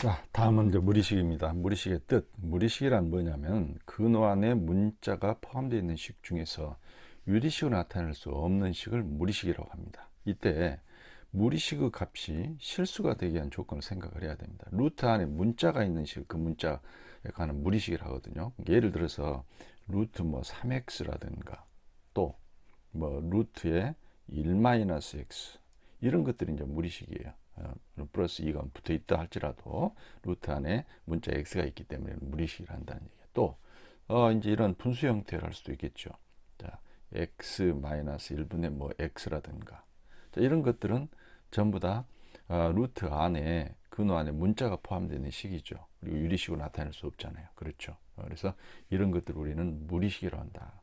자, 다음은 이제 무리식입니다. 무리식의 뜻. 무리식이란 뭐냐면 근호 안에 문자가 포함되어 있는 식 중에서 유리식으로 나타낼 수 없는 식을 무리식이라고 합니다. 이때 무리식의 값이 실수가 되기 위한 조건을 생각을 해야 됩니다. 루트 안에 문자가 있는 식, 그 문자에 관한 무리식을 하거든요. 예를 들어서 루트 뭐 3x라든가 또 뭐 루트에 1-x 이런 것들이 이제 무리식이에요. 플러스 2가 붙어 있다 할지라도 루트 안에 문자 x가 있기 때문에 무리식을 한다는 얘기예요. 또 이제 이런 분수 형태를 할 수도 있겠죠. 자, x-1분의 뭐 x라든가 자, 이런 것들은 전부 다 루트 안에 근호 안에 문자가 포함되는 식이죠. 그리고 유리식으로 나타낼 수 없잖아요. 그렇죠. 그래서 이런 것들을 우리는 무리식이라고 한다.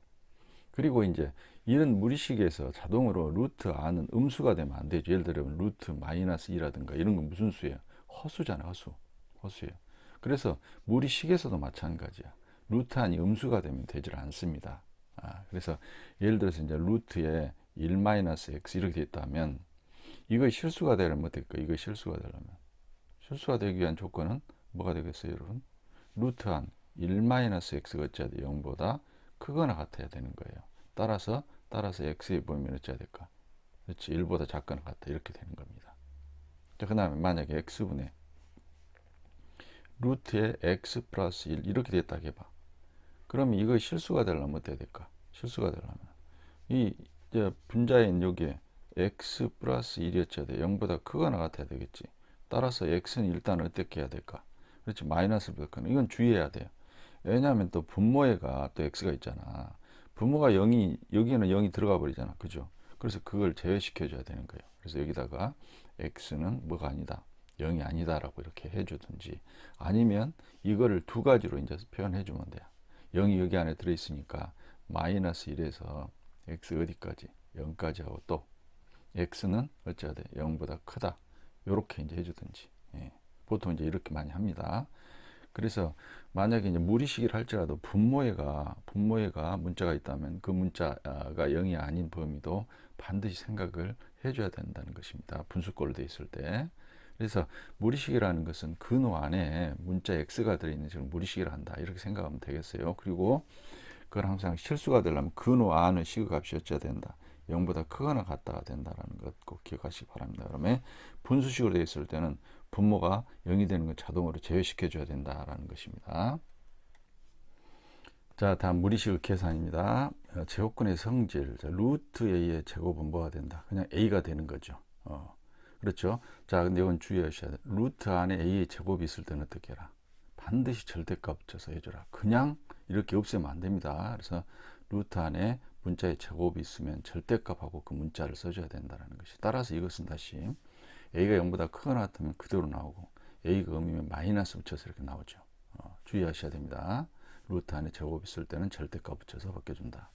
그리고 이제 이런 무리식에서 자동으로 루트 안은 음수가 되면 안 되죠. 예를 들면 루트 마이너스 2라든가 이런 건 무슨 수예요? 허수잖아, 허수. 허수예요. 그래서 무리식에서도 마찬가지야. 루트 안이 음수가 되면 되질 않습니다. 그래서 예를 들어서 이제 루트에 1-x 이렇게 됐다면 이거 실수가 되려면 어떨까? 이거 실수가 되려면 실수가 되기 위한 조건은 뭐가 되겠어요, 여러분? 루트 안 1-x가 어찌해야 돼? 0보다 크거나 같아야 되는 거예요. 따라서 x에 보면 어찌해야 될까? 그렇지, 1보다 작거나 같다. 이렇게 되는 겁니다. 자, 그 다음에 만약에 x분의 루트에 x 플러스 1 이렇게 됐다 해봐. 그러면 이거 실수가 되려면 어떻게 될까? 실수가 되려면 이 분자인 여기에 x 플러스 1이 어찌해야 돼? 0보다 크거나 같아야 되겠지. 따라서 x는 일단 어떻게 해야 될까? 그렇지, 마이너스보다 크는 이건 주의해야 돼요. 왜냐하면 또 분모에가 또 x가 있잖아. 분모가 0이 여기는 0이 들어가 버리잖아. 그죠? 그래서 그걸 제외시켜 줘야 되는 거예요. 그래서 여기다가 x는 뭐가 아니다. 0이 아니다라고 이렇게 해 주든지 아니면 이거를 두 가지로 이제 표현해 주면 돼요. 0이 여기 안에 들어 있으니까 마이너스 1에서 x 어디까지? 0까지 하고 또 x는 어찌해야 돼? 0보다 크다. 요렇게 이제 해 주든지. 예. 보통 이제 이렇게 많이 합니다. 그래서 만약에 이제 무리식을 할지라도 분모에가 문자가 있다면 그 문자가 0이 아닌 범위도 반드시 생각을 해줘야 된다는 것입니다. 분수꼴로 되어 있을 때. 그래서 무리식이라는 것은 근호 안에 문자 x가 들어있는 식을 무리식이라 한다. 이렇게 생각하면 되겠어요. 그리고 그건 항상 실수가 되려면 근호 안의 식의 값이 어찌해야 된다. 0보다 크거나 같다가 된다는 것 꼭 기억하시기 바랍니다. 그러면 분수식으로 되어 있을 때는 분모가 0이 되는 걸 자동으로 제외시켜 줘야 된다는 것입니다. 자, 다음 무리식 계산입니다. 제곱근의 성질. 자, 루트 a의 제곱은 뭐가 된다? 그냥 a가 되는 거죠. 그렇죠. 자, 근데 이건 주의하셔야 돼. 루트 안에 a의 제곱이 있을 때는 어떻게 해라? 반드시 절대값 붙여서 해줘라. 그냥 이렇게 없애면 안 됩니다. 그래서 루트 안에 문자의 제곱이 있으면 절대값하고 그 문자를 써줘야 된다는 것이. 따라서 이것은 다시 a가 0보다 크거나 같으면 그대로 나오고 a가 음이면 마이너스 붙여서 이렇게 나오죠. 주의하셔야 됩니다. 루트 안에 제곱 있을 때는 절대값 붙여서 바뀌어준다.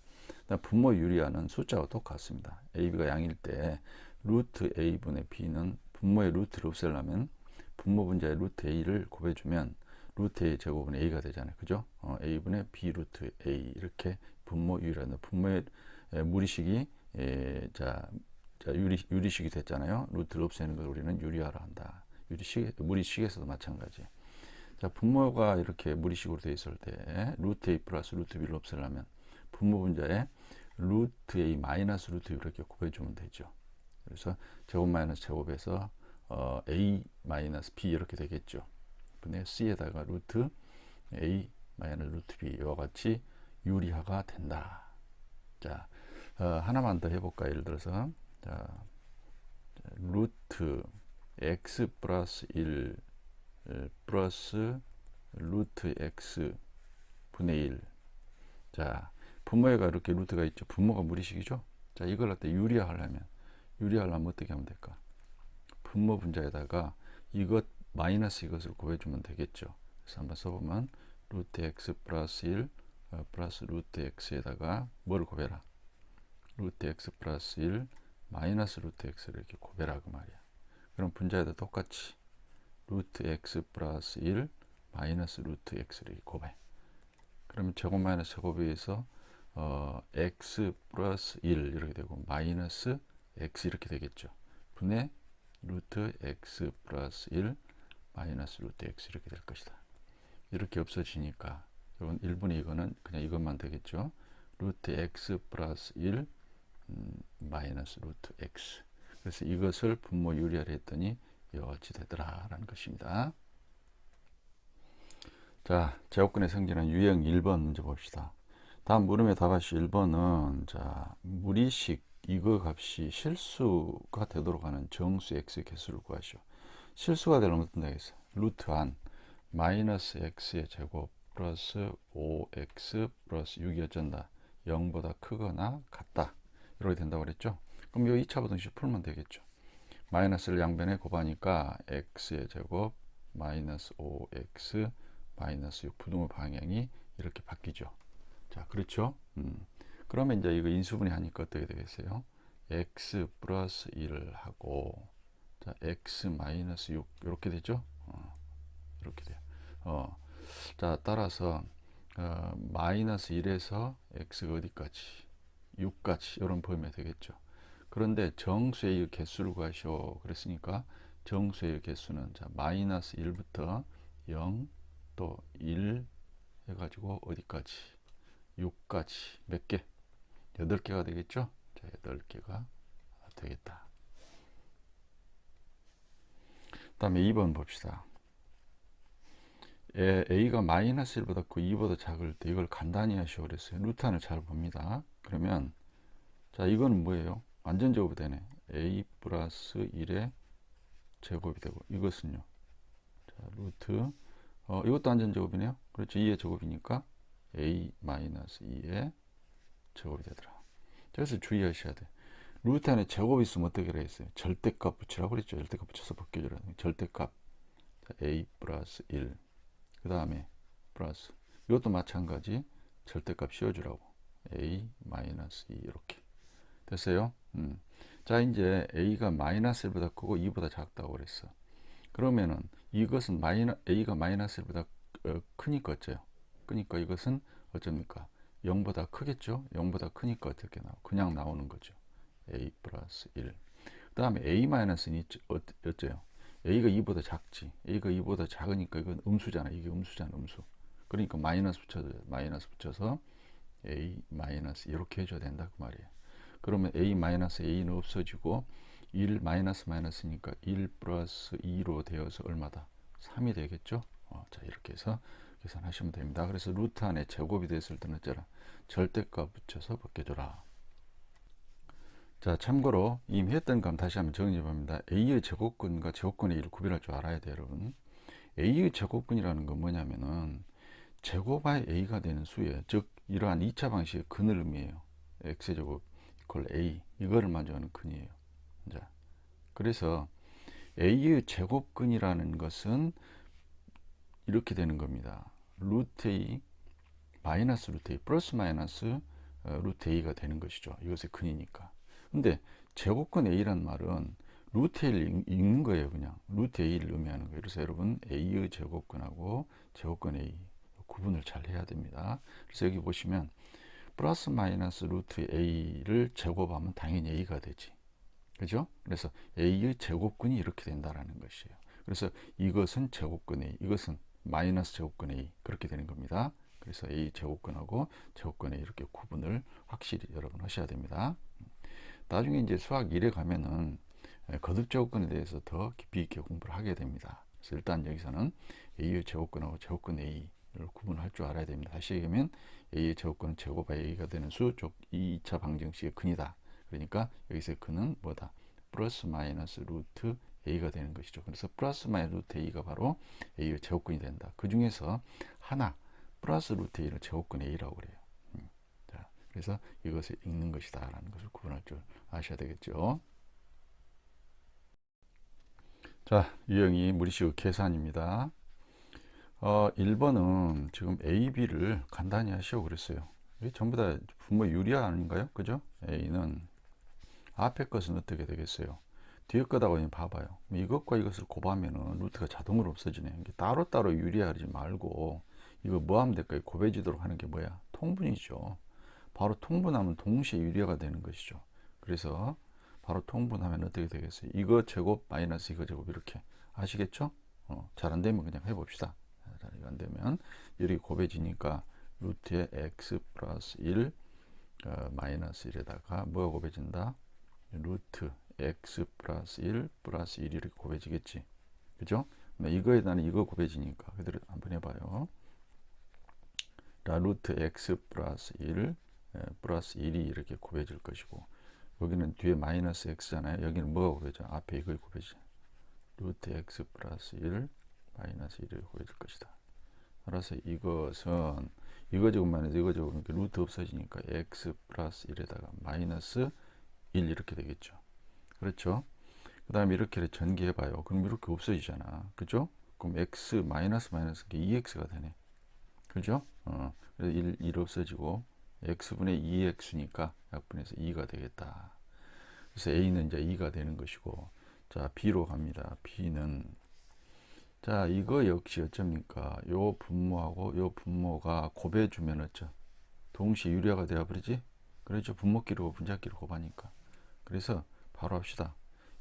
분모 유리화는 숫자와 똑같습니다. a, b가 양일 때 루트 a분의 b는 분모의 루트를 없애려면 분모 분자의 루트 a를 곱해주면 루트 a 제곱은 a가 되잖아요. 그죠? a분의 b 루트 a 이렇게 분모 유리화는 분모의 무리식이 유리식이 됐잖아요. 루트를 없애는 걸 우리는 유리화라 한다. 무리식에서도 마찬가지. 자, 분모가 이렇게 무리식으로 되어 있을 때 루트 a 플러스 루트 b를 없애려면 분모 분자에 루트 a 마이너스 루트 b 이렇게 곱해주면 되죠. 그래서 제곱 마이너스 제곱에서 a 마이너스 b 이렇게 되겠죠. 분의 c에다가 루트 a 마이너스 루트 b 이와 같이 유리화가 된다. 자, 하나만 더 해볼까? 예를 들어서 자, 루트 x 플러스 1 플러스 루트 x 분의 1. 자, 분모에가 이렇게 루트가 있죠. 분모가 무리식이죠. 자, 이걸 갖다 유리하려면 어떻게 하면 될까? 분모 분자에다가 이것 마이너스 이것을 구해주면 되겠죠. 그래서 한번 써보면 루트 x 플러스 1 플러스 루트 x에다가 뭐를 곱해라? 루트 x 플러스 1 마이너스 루트 x를 이렇게 곱해라 그 말이야. 그럼 분자에다 똑같이 루트 x 플러스 1 마이너스 루트 x를 곱해. 그러면 제곱 마이너스 제곱에 의해서 x 플러스 1 이렇게 되고 마이너스 x 이렇게 되겠죠. 분의 루트 x 플러스 1 마이너스 루트 x 이렇게 될 것이다. 이렇게 없어지니까 이건 1분의 이거는 그냥 이것만 되겠죠. 루트 x 플러스 1 마이너스 루트 x. 그래서 이것을 분모 유리하려 했더니 이같이 되더라 라는 것입니다. 자, 제곱근의 성질은 유형 1번 문제 봅시다. 다음 물음의 답하시 1번은 자, 무리식 이거 값이 실수가 되도록 하는 정수 x 개수를 구하시오. 실수가 되려면 어떤 되겠어요? 루트 안 마이너스 x의 제곱 플러스 5x 플러스 6이 어쩐다 0보다 크거나 같다 이렇게 된다고 그랬죠. 그럼 이 2차 부등식 풀면 되겠죠. 마이너스를 양변에 곱하니까 x의 제곱 마이너스 5x 마이너스 6 부등호 방향이 이렇게 바뀌죠. 자, 그렇죠. 그러면 이제 이거 인수분해 하니까 어떻게 되겠어요? x 플러스 1을 하고 자, x 마이너스 6 이렇게 되죠. 이렇게 돼요. 자, 따라서 마이너스 1에서 x가 어디까지? 6까지 이런 범위가 되겠죠. 그런데 정수의 개수를 구하시오. 그랬으니까 정수의 개수는 자, 마이너스 1부터 0 또 1 해가지고 어디까지? 6까지 몇 개? 8개가 되겠죠? 자, 8개가 되겠다. 그 다음에 2번 봅시다. a가 마이너스 1보다 크 2보다 작을 때 이걸 간단히 하시오 그랬어요. 루트 안을 잘 봅니다. 그러면 자, 이거는 뭐예요? 완전 제곱이 되네. a 플러스 1의 제곱이 되고 이것은요. 자, 루트 이것도 완전 제곱이네요. 그렇죠. 2의 제곱이니까 a 마이너스 2의 제곱이 되더라. 그래서 주의하셔야 돼. 루트 안에 제곱이 있으면 어떻게 해야 했어요? 절대값 붙이라고 그랬죠. 절대값 붙여서 벗겨주라는 거예요. 절대값 a 플러스 1 그 다음에 플러스 이것도 마찬가지 절대값 씌워주라고 a 마이너스 2 이렇게 됐어요. 자, 이제 a가 마이너스 1보다 크고 2보다 작다고 그랬어. 그러면은 이것은 a가 마이너스 1보다 크니까 어째요? 그러니까 이것은 어쩝니까? 0보다 크겠죠? 0보다 크니까 어떻게 나와? 그냥 나오는 거죠. a 플러스 1. 그 다음에 a 마이너스는 어째요? a가 2보다 작지. a가 2보다 작으니까 이건 음수잖아. 이게 음수잖아. 음수. 그러니까 마이너스 붙여서 a 마이너스 이렇게 해줘야 된다 그 말이에요. 그러면 a 마이너스 a는 없어지고 1 마이너스 마이너스니까 1 플러스 2로 되어서 얼마다? 3이 되겠죠? 자, 이렇게 해서 계산하시면 됩니다. 그래서 루트 안에 제곱이 됐을 때는 어쩌라? 절대값 붙여서 벗겨줘라. 자, 참고로 이미 했던 감 다시 한번 정리해 봅니다. a의 제곱근과 제곱근의 a를 구별할 줄 알아야 돼요, 여러분. a의 제곱근이라는 건 뭐냐면은 제곱하에 a가 되는 수예요. 즉 이러한 2차 방식의 근을 의미해요. x제곱 이퀄 a 이거를 만족하는 근이에요. 자, 그래서 a의 제곱근이라는 것은 이렇게 되는 겁니다. 루트 a 마이너스 루트 a 플러스 마이너스 루트 a가 되는 것이죠. 이것의 근이니까. 근데 제곱근 a란 말은 루트 a를 읽는 거예요. 그냥 루트 a를 의미하는 거예요. 그래서 여러분 a의 제곱근하고 제곱근 a 구분을 잘 해야 됩니다. 그래서 여기 보시면 플러스 마이너스 루트 a를 제곱하면 당연히 a가 되지. 그죠? 그래서 a의 제곱근이 이렇게 된다라는 것이에요. 그래서 이것은 제곱근 a, 이것은 마이너스 제곱근 a 그렇게 되는 겁니다. 그래서 a 제곱근하고 제곱근 a 이렇게 구분을 확실히 여러분 하셔야 됩니다. 나중에 이제 수학 1에 가면은 거듭 제곱근에 대해서 더 깊이 있게 공부를 하게 됩니다. 그래서 일단 여기서는 a의 제곱근하고 제곱근 a를 구분할 줄 알아야 됩니다. 다시 얘기하면 a의 제곱근은 제곱하여 a가 되는 수, 즉 2차 방정식의 근이다. 그러니까 여기서의 근은 뭐다? 플러스 마이너스 루트 a가 되는 것이죠. 그래서 플러스 마이너스 루트 a가 바로 a의 제곱근이 된다. 그 중에서 하나 플러스 루트 a를 제곱근 a라고 그래요. 자, 그래서 이것을 읽는 것이다 라는 것을 구분할 줄 아셔야 되겠죠. 자, 유형이 무리식의 계산입니다. 1번은 지금 A, B를 간단히 하시오 그랬어요. 이게 전부 다 분모 유리화 아닌가요? 그죠? A는 앞에 것은 어떻게 되겠어요? 뒤에 거다고 봐봐요. 이것과 이것을 곱하면 루트가 자동으로 없어지네. 따로따로 유리화하지 말고 이거 뭐 하면 될까요? 곱해지도록 하는 게 뭐야? 통분이죠. 바로 통분하면 동시에 유리화가 되는 것이죠. 그래서 바로 통분하면 어떻게 되겠어요? 이거 제곱 마이너스 이거 제곱 이렇게 아시겠죠? 잘 안 되면 그냥 해봅시다. 자, 이거 안 되면 이렇게 곱해지니까 루트에 x 플러스 1 마이너스 1에다가 뭐가 곱해진다? 루트 x 플러스 1 플러스 1 이렇게 곱해지겠지. 그죠? 이거에다는 이거 곱해지니까 그대로 한번 해봐요. 자, 루트 x 플러스 1 플러스 1이 이렇게 곱해질 것이고, 여기는 뒤에 마이너스 x잖아요. 여기는 뭐가 곱해져? 앞에 이걸 곱해져. 루트 x 플러스 1 마이너스 1이 곱해질 것이다. 따라서 이것은 이거 제곱만 해서 이거 제곱이면 루트 없어지니까 x 플러스 1에다가 마이너스 1 이렇게 되겠죠. 그렇죠? 그 다음에 이렇게 전개해봐요. 그럼 이렇게 없어지잖아. 그죠? 그럼 x 마이너스 마이너스 2x가 되네. 그죠? 그래서 1 없어지고 x분의 2x니까 약분해서 2가 되겠다. 그래서 a는 이제 2가 되는 것이고, 자, b로 갑니다. b는 자, 이거 역시 어쩝니까? 요 분모하고 요 분모가 곱해주면 어쩌? 동시에 유리화가 되어버리지? 그렇죠. 분모끼리 분자끼리 곱하니까. 그래서 바로 합시다.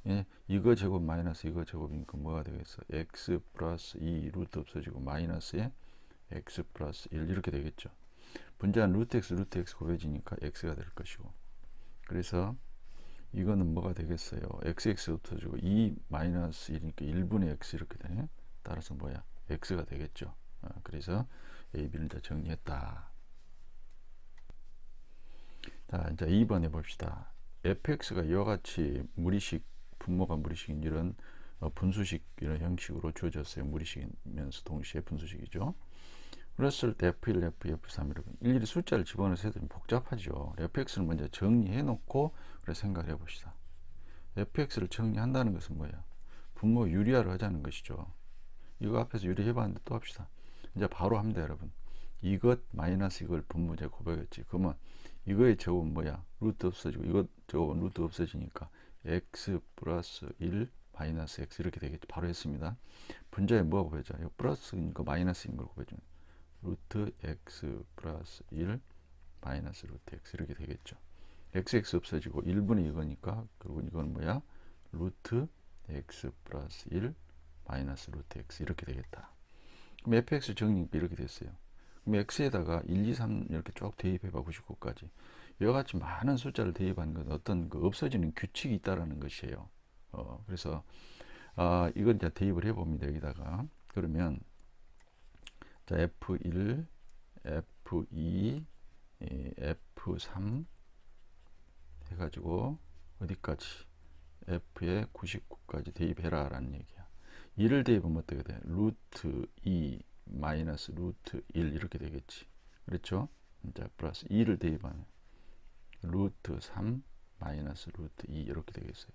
예, 이거 제곱 마이너스 이거 제곱이니까 뭐가 되겠어? x 플러스 2 루트 없어지고 마이너스에 x 플러스 1 이렇게 되겠죠. 분자는 루트 x 곱해지니까 x가 될 것이고, 그래서 이거는 뭐가 되겠어요? xx 없어지고 2 마이너스 1이니까 1분의 x 이렇게 되네. 따라서 뭐야? x가 되겠죠. 그래서 a, b를 이제 정리했다. 자, 이제 2번 해봅시다. fx가 이와 같이 무리식, 분모가 무리식인 이런 분수식 이런 형식으로 주어졌어요. 무리식이면서 동시에 분수식이죠. 그랬을 때 f1, f2, f3 이렇게 일일이 숫자를 집어넣어서 해도 좀 복잡하죠. fx를 먼저 정리해 놓고 그래 생각을 해봅시다. fx를 정리한다는 것은 뭐야? 분모 유리화를 하자는 것이죠. 이거 앞에서 유리해 봤는데 또 합시다. 이제 바로 합니다, 여러분. 이것 마이너스 이걸 분모제 곱하겠지. 그러면 이거의 제곱은 뭐야? 루트 없어지고 이것 제곱은 루트 없어지니까 x 플러스 1 마이너스 x 이렇게 되겠지. 바로 했습니다. 분자에 뭐가 곱해져? 이거 플러스니까 마이너스인 걸 곱해주면 루트 x 플러스 1 마이너스 루트 x 이렇게 되겠죠. xx 없어지고 1분의 이거니까 결국 이건 뭐야? 루트 x 플러스 1 마이너스 루트 x 이렇게 되겠다. 그럼 fx 정리 이렇게 됐어요. 그럼 x에다가 1, 2, 3 이렇게 쭉 대입해봐 99까지. 이와 같이 많은 숫자를 대입하는 것은 어떤 그 없어지는 규칙이 있다라는 것이에요. 그래서 이건 이제 대입을 해봅니다. 여기다가 그러면 자, F1, F2, F3 해가지고 어디까지? F에 99까지 대입해라 라는 얘기야. 2를 대입하면 어떻게 돼? 루트 2 마이너스 루트 1 이렇게 되겠지. 그렇죠? 자, 플러스 2를 대입하면 루트 3 마이너스 루트 2 이렇게 되겠어요.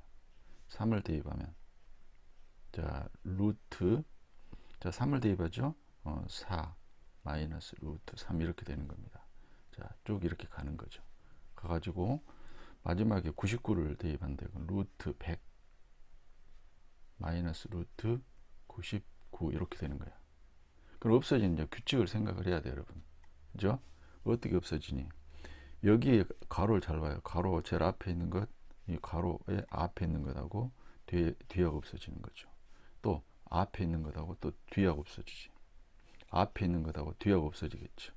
3을 대입하면 자, 루트 자, 3을 대입하죠? 4 마이너스 루트 3 이렇게 되는 겁니다. 자, 쭉 이렇게 가는 거죠. 가가지고 마지막에 99를 대입한다. 루트 100 마이너스 루트 99 이렇게 되는 거야. 그럼 없어지는 이제 규칙을 생각을 해야 돼요, 여러분. 그죠? 어떻게 없어지니? 여기에 가로를 잘 봐요. 가로 제일 앞에 있는 것, 이 가로의 앞에 있는 것하고 뒤하고 없어지는 거죠. 또 앞에 있는 것하고 또 뒤하고 없어지지. 앞에 있는 것하고 뒤하고 없어지겠죠.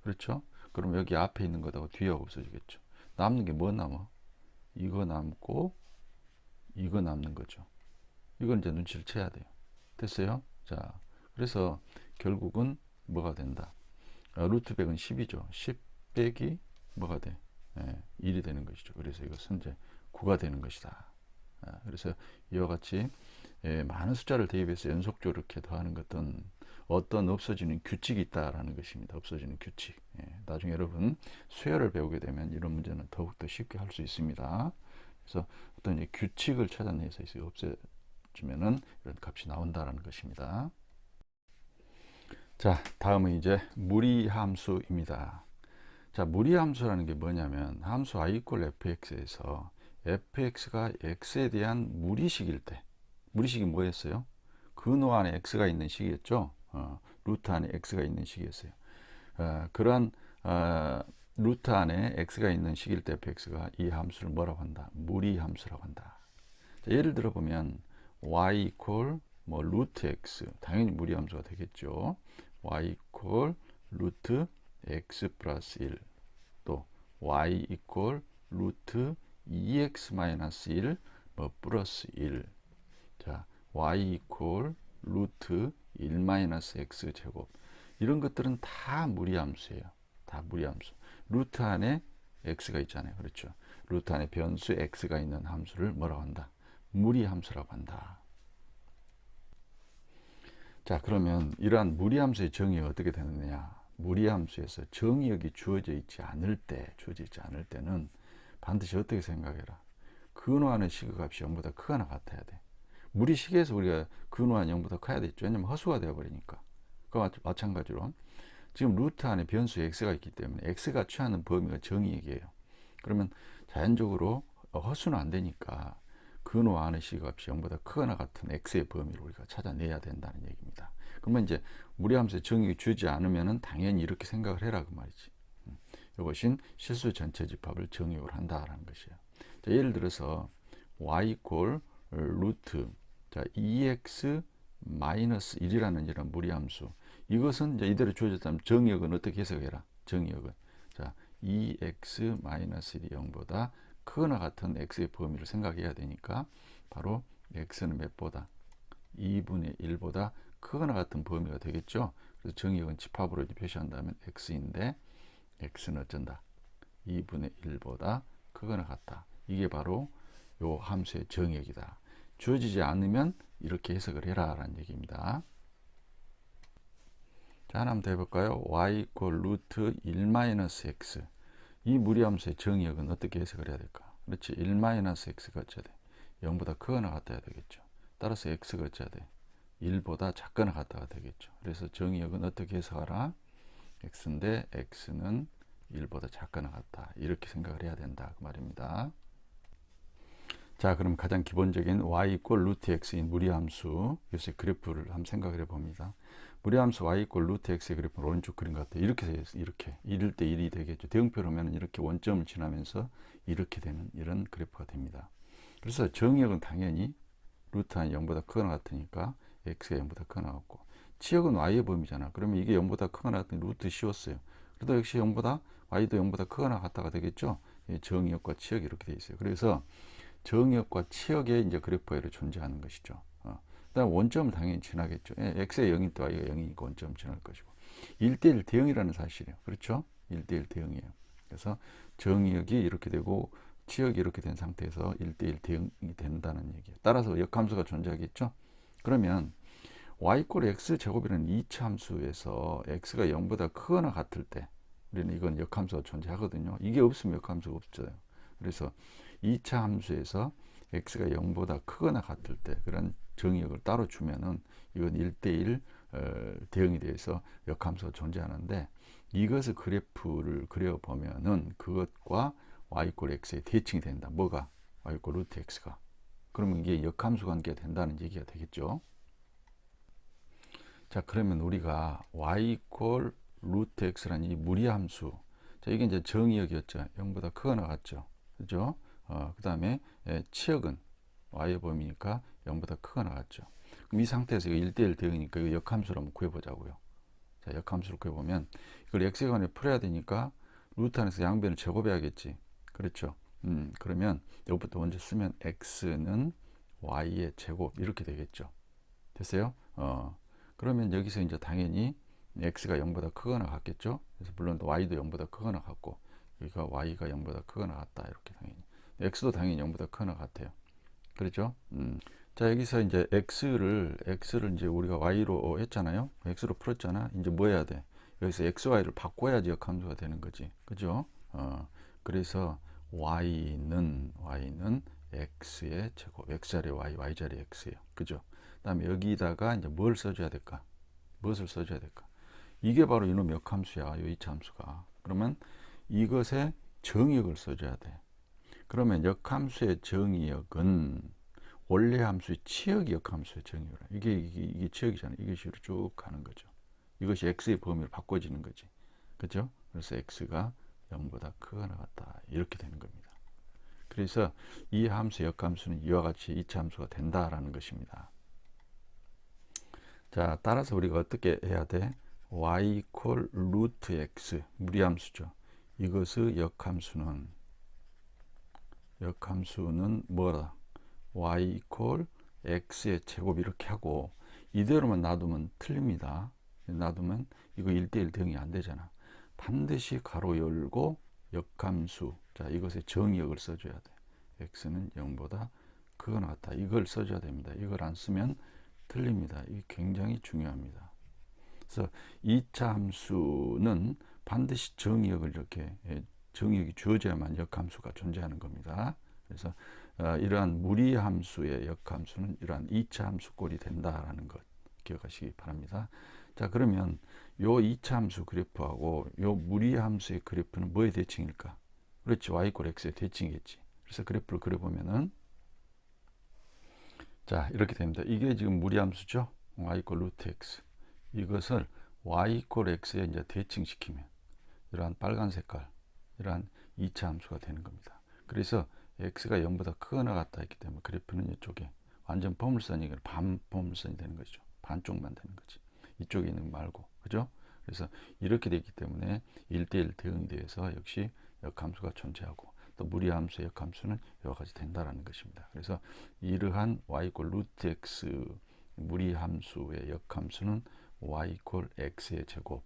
그렇죠? 그럼 여기 앞에 있는 것하고 뒤하고 없어지겠죠. 남는 게 뭐 남아? 이거 남고 이거 남는 거죠. 이건 이제 눈치를 채야 돼요. 됐어요? 자, 그래서 결국은 뭐가 된다? 루트 100은 10이죠. 10 빼기 뭐가 돼? 1이 되는 것이죠. 그래서 이것은 이제 9가 되는 것이다. 그래서 이와 같이 많은 숫자를 대입해서 연속적으로 이렇게 더하는 것은 어떤 없어지는 규칙이 있다라는 것입니다. 없어지는 규칙. 나중에 여러분 수열을 배우게 되면 이런 문제는 더욱더 쉽게 할 수 있습니다. 그래서 어떤 규칙을 찾아내서 없애주면은 이런 값이 나온다라는 것입니다. 자, 다음은 이제 무리함수입니다. 자, 무리함수라는 게 뭐냐면 함수 i = fx에서 fx가 x에 대한 무리식일 때, 무리식이 뭐였어요? 근호 안에 x가 있는 식이었죠. 루트 안에 x가 있는 식이었어요. 그러한 루트 안에 x가 있는 식일 때 fx가 이 함수를 뭐라고 한다? 무리함수라고 한다. 자, 예를 들어 보면 y = 뭐 루트 x, 당연히 무리함수가 되겠죠. y 이퀄 루트 x 플러스 1, 또 y 이퀄 루트 2x 마이너스 1 뭐 플러스 1. 자, y 이퀄 루트 1 마이너스 x 제곱. 이런 것들은 다 무리함수예요. 다 무리함수. 루트 안에 x가 있잖아요. 그렇죠? 루트 안에 변수 x가 있는 함수를 뭐라고 한다? 무리함수라고 한다. 자, 그러면 이러한 무리함수의 정의가 어떻게 되느냐? 무리함수에서 정의역이 주어져 있지 않을 때는 반드시 어떻게 생각해라? 근호하는 시그값이 0보다 크거나 같아야 돼. 무리식에서 우리가 근호한 0보다 커야 되죠. 왜냐면 허수가 되어버리니까. 그와 마찬가지로 지금 루트 안에 변수 x가 있기 때문에 x가 취하는 범위가 정의역이에요. 그러면 자연적으로 허수는 안 되니까 근호 안의 시그값이 0보다 크거나 같은 x의 범위를 우리가 찾아내야 된다는 얘기입니다. 그러면 이제 무리함수의 정의가 주지 않으면은 당연히 이렇게 생각을 해라 그 말이지. 이것이 실수 전체 집합을 정의역을 한다라는 것이에요. 자, 예를 들어서 y 이퀄 루트 2x 마이너스 1이라는 이런 무리함수, 이것은 이제 이대로 주어졌다면 정의역은 어떻게 해석해라? 정의역은 자 2x 마이너스 1이 0보다 크거나 같은 x의 범위를 생각해야 되니까 바로 x는 몇보다 2분의 1보다 크거나 같은 범위가 되겠죠. 그래서 정의역은 집합으로 표시한다면 x인데 x는 어쩐다? 2분의 1보다 크거나 같다. 이게 바로 요 함수의 정의역이다. 주어지지 않으면 이렇게 해석을 해라 라는 얘기입니다. 자, 하나 더 해볼까요? y 이퀄 루트 1 마이너스 x. 이 무리함수의 정의역은 어떻게 해석을 해야 될까? 그렇지, 1 마이너스 x가 어째야 돼? 0보다 크거나 같아야 되겠죠. 따라서 x가 어째야 돼? 1보다 작거나 같다가 되겠죠. 그래서 정의역은 어떻게 해석하라? x인데 x는 1보다 작거나 같다. 이렇게 생각을 해야 된다 그 말입니다. 자, 그럼 가장 기본적인 y 이퀄 루트 x인 무리함수 요새 그래프를 한번 생각을 해봅니다. 무리함수 y 이퀄 루트 x의 그래프는 오른쪽 그림 같아요. 이렇게 되겠어요. 이렇게 1일 때 1이 되겠죠. 대응표로 하면 이렇게 원점을 지나면서 이렇게 되는 이런 그래프가 됩니다. 그래서 정의역은 당연히 루트 한 0보다 크거나 같으니까 x가 0보다 크거나 같고, 치역은 y의 범위잖아. 그러면 이게 0보다 크거나 같은 루트 씌웠어요. 그래도 역시 0보다 y도 0보다 크거나 같다가 되겠죠. 정의역과 치역이 이렇게 돼 있어요. 그래서 정의역과 치역의 이제 그래프가 존재하는 것이죠. 그다음 원점을 당연히 지나겠죠. x의 0일 때 y가 0이니까 원점 지날 것이고, 1대1 대응이라는 사실이에요. 그렇죠? 1대1 대응이에요. 그래서 정의역이 이렇게 되고 치역이 이렇게 된 상태에서 1대1 대응이 된다는 얘기예요. 따라서 역함수가 존재하겠죠. 그러면 y 이퀄 x 제곱이라는 2차 함수에서 x가 0보다 크거나 같을 때 우리는 이건 역함수가 존재하거든요. 이게 없으면 역함수가 없어요. 그래서 2차 함수에서 x가 0보다 크거나 같을 때 그런 정의역을 따로 주면은 이건 1대1 대응이 돼서 역함수가 존재하는데, 이것을 그래프를 그려보면은 그것과 y 이퀄 x의 대칭이 된다. 뭐가? y 이퀄 루트 x가. 그러면 이게 역함수 관계가 된다는 얘기가 되겠죠. 자, 그러면 우리가 y 이퀄 루트 x라는 이 무리함수, 자, 이게 이제 정의역이었죠. 0보다 크거나 같죠. 그죠? 그 다음에 치역은 y의 범위니까 0보다 크거나 같죠. 그럼 이 상태에서 이거 1대1 대응이니까 이거 역함수로 한번 구해보자고요. 자, 역함수를 구해보면 이걸 x에 관해 풀어야 되니까 루트 안에서 양변을 제곱해야겠지. 그렇죠? 그러면 이것부터 먼저 쓰면 x는 y의 제곱 이렇게 되겠죠. 됐어요? 그러면 여기서 이제 당연히 x가 0보다 크거나 같겠죠. 그래서 물론 y도 0보다 크거나 같고, 여기가 y가 0보다 크거나 같다 이렇게 당연히. x도 당연히 0보다 크거나 같아요. 그렇죠? 자, 여기서 이제 x를 이제 우리가 y로 했잖아요. x로 풀었잖아. 이제 뭐 해야 돼? 여기서 x, y를 바꿔야지 역함수가 되는 거지. 그죠? 그래서 y는 x의 제곱, x자리 y, y자리 x예요. 그죠? 그다음에 여기다가 이제 뭘 써줘야 될까? 무엇을 써줘야 될까? 이게 바로 이놈 역함수야. 이 이차 함수가. 그러면 이것의 정의역을 써줘야 돼. 그러면 역함수의 정의역은 원래 함수의 치역이 역함수의 정의역이라. 이게 치역이잖아요. 이게 식으로 쭉 가는 거죠. 이것이 x의 범위를 바꿔지는 거지. 그죠? 그래서 x가 0보다 크거나 같다. 이렇게 되는 겁니다. 그래서 이 함수의 역함수는 이와 같이 이차 함수가 된다라는 것입니다. 자, 따라서 우리가 어떻게 해야 돼? y equal 루트 x 무리함수죠. 이것의 역함수는 뭐라? y equal x의 제곱 이렇게 하고 이대로만 놔두면 틀립니다. 놔두면 이거 1대1 대응이 안 되잖아. 반드시 가로 열고 역함수, 자 이것의 정의역을 써줘야 돼. x는 0보다 크거나 같다. 이걸 써줘야 됩니다. 이걸 안 쓰면 틀립니다. 이게 굉장히 중요합니다. 그래서 2차 함수는 반드시 정의역을 이렇게 정의역이 주어져야만 역함수가 존재하는 겁니다. 그래서 이러한 무리함수의 역함수는 이러한 2차 함수꼴이 된다라는 것 기억하시기 바랍니다. 자, 그러면 요 2차 함수 그래프하고 요 무리함수의 그래프는 뭐의 대칭일까? 그렇지, y = x의 대칭이겠지. 그래서 그래프를 그려보면은 자 이렇게 됩니다. 이게 지금 무리함수죠. y = 루트 x. 이것을 y = x에 이제 대칭시키면 이러한 빨간 색깔, 이러한 2차 함수가 되는 겁니다. 그래서 x가 0보다 크거나 같다 했기 때문에 그래프는 이쪽에 완전 포물선이 반 포물선이 되는 거죠. 반쪽만 되는 거지. 이쪽에 있는 거 말고, 그죠? 그래서 이렇게 되기 때문에 1대1 대응에 대해서 역시 역함수가 존재하고 또 무리함수의 역함수는 여러 가지 된다라는 것입니다. 그래서 이러한 y = 루트 x 무리함수의 역함수는 y = x의 제곱.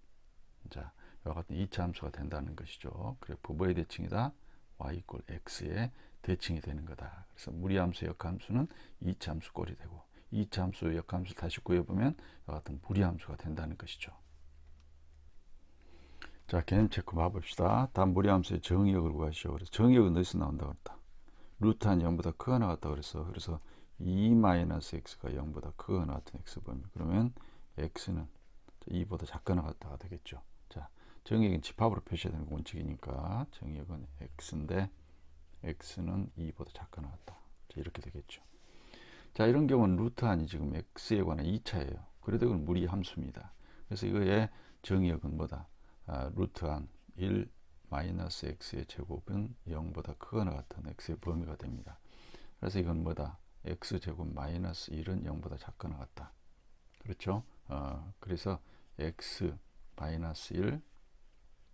자, 이와 같은 2차 함수가 된다는 것이죠. 그래프 뭐의 대칭이다? y = x의 대칭이 되는 거다. 그래서 무리함수의 역함수는 2차 함수 꼴이 되고 2차 함수의 역함수 다시 구해보면 이와 같은 무리함수가 된다는 것이죠. 자, 개념 체크 봐봅시다. 다음 무리함수의 정의역을 구하시오. 그래서 정의역은 어디서 나온다고 했다? 루트 한 0보다 크거나 같다 그랬어. 그래서 2-x가 0보다 크거나 같은 x 범위. 그러면 x는 2보다 작거나 같다가 되겠죠. 자, 정의역은 집합으로 표시해야 되는 원칙이니까 정의역은 x인데 x는 2보다 작거나 같다. 자, 이렇게 되겠죠. 자, 이런 경우는 루트 한이 지금 x에 관한 2차예요. 그래도 이건 무리함수입니다. 그래서 이거의 정의역은 뭐다? 루트 한 1 마이너스 x의 제곱은 0보다 크거나 같은 x의 범위가 됩니다. 그래서 이건 뭐다? x제곱 마이너스 1은 0보다 작거나 같다. 그렇죠? 그래서 x 마이너스 1,